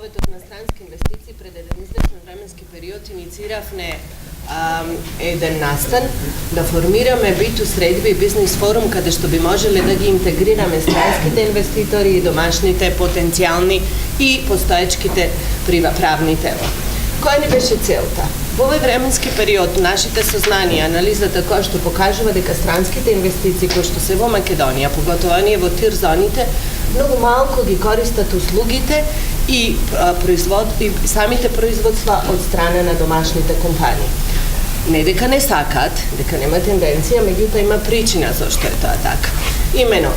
Советот на странски инвестиции пред еден известен временски период иницииравме еден настан да формираме B2 средби и бизнес форум каде што би можеле да ги интегрираме странските инвеститори и домашните потенцијални и постоечките правни тела. Која ни беше целта? Во овој временски период нашите сознанија, анализата која што покажува дека странските инвестиции кои што се во Македонија, поготово оние во тир зоните, многу малку ги користат услугите и самите производства од страна на домашните компании. Не дека не сакаат, дека нема тенденција, меѓутоа има причина зашто е тоа така. Имено,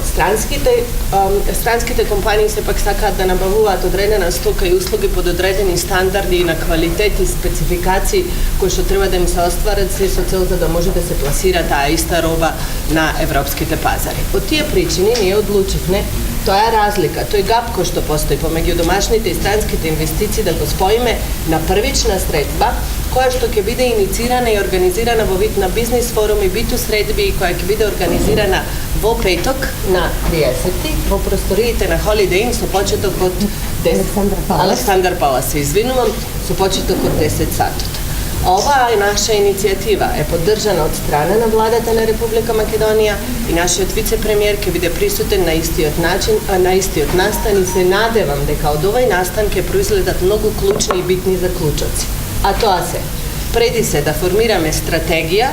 странските компании сепак сакаат да набавуваат одредена стока и услуги под одредени стандарди на квалитет и спецификации кои што треба да им се остварат се со цел за да може да се пласира таа иста роба на европските пазари. Од тие причини ние одлучивме тоа разлика, тој гап кој што постои помеѓу домашните и странските инвестиции да го споиме на првична средба која што ќе биде инициирана и организирана во вид на бизнес форум и B2 средби која ќе биде организирана во петок на 30 во просториите на Holiday Inn со почеток од 10 Александар Палас, се извинувам, со почеток од 10 сатот. Оваа наша иницијатива е поддржана од страна на владата на Република Македонија и нашиот вице-премиер ќе биде присутен на истиот начин, на истиот настан и се надевам дека од овој настан ќе произледат многу клучни и битни заклучоци. А тоа се, преди се да формираме стратегија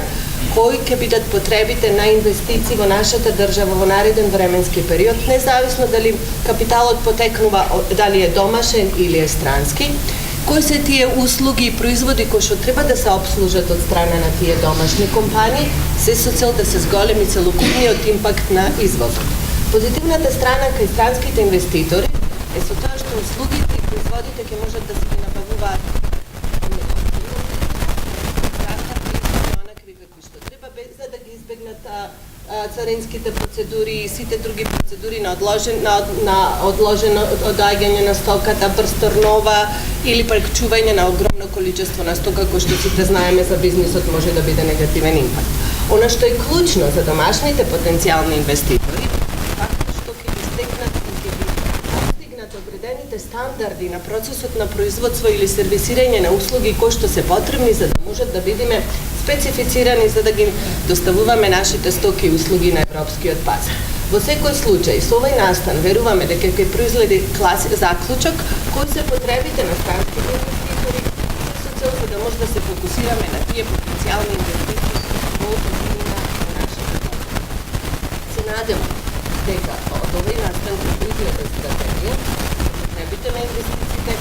кои ќе бидат потребите на инвестиции во нашата држава во нареден временски период, независно дали капиталот потекнува дали е домашен или е странски, кои се тие услуги и производи кои што треба да се обслужат од страна на тие домашни компании, се со цел да се зголеми целокупниот импакт на извозот. Позитивната страна кај странските инвеститори е со тоа што услугите и производите ќе можат да се ги набавуваат за да ги избегнат царинските процедури и сите други процедури на одложено доаѓање на стоката, брз торнова или пак чување на огромно количество на стока кој што сите знаеме за бизнисот може да биде негативен импакт. Она што е клучно за домашните потенцијални инвеститори фактот што ќе ги стекнат и ќе ги постигнат одредените стандарди на процесот на производство или сервисирање на услуги кои што се потребни за да можат да бидеме специфицирани за да ги доставуваме нашите стоки и услуги на европскиот пазар. Во секој случај, со овој настан веруваме дека ќе произледи заклучок кој се потребите на странските инвеститори со цел за да може да се фокусираме на тие потенцијални инвестиции во околина на нашата држава. Се надевам дека од овој настан ќе произледи стратегија потребите на инвестициите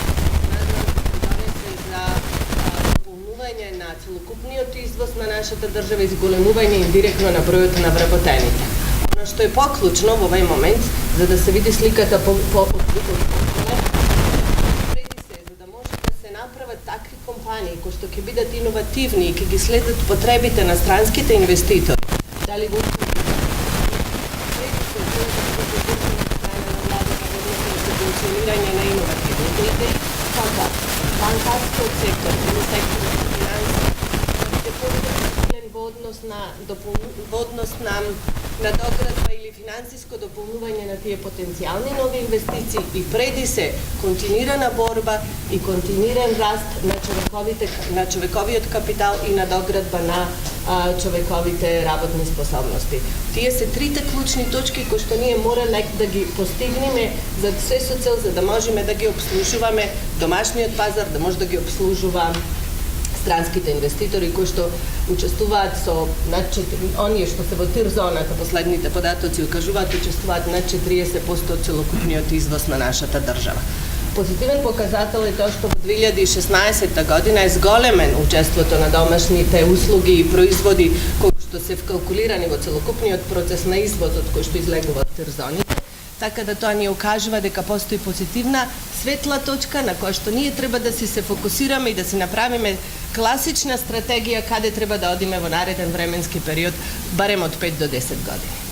на целокупниот извоз на нашата држава и зголемување индиректно на бројот на вработените. Оно што е поклучно во овој момент, за да се види сликата преди се, за да може да се направат такви компании кои што ќе бидат иновативни и ќе ги следат потребите на странските инвеститори, дали во функционирање на иновативните идеи, така банкарскиот сектор или секторот во однос на надоградба или финансиско дополнување на тие потенцијални нови инвестиции и преди се континуирана борба и континуиран раст на човековиот капитал и надоградба на човековите работни способности. Тие се трите клучни точки кои што ние мора да ги постигнеме за се со цел за да можеме да ги обслужуваме домашниот пазар, да може да ги обслужува странските инвеститори кои што учествуваат со оние што се во тир зоната, последните податоци укажуваат учествуваат над 40% од целокупниот извоз на нашата држава. Позитивен показател е тоа што во 2016 година е зголемен учеството на домашните услуги и производи кои што се вкалкулирани во целокупниот процес на извозот кој што излегува од тир зоните. Така да тоа ни окажува дека постои позитивна светла точка на која што ние треба да се фокусираме и да си направиме класична стратегија каде треба да одиме во нареден временски период, барем од 5 до 10 години.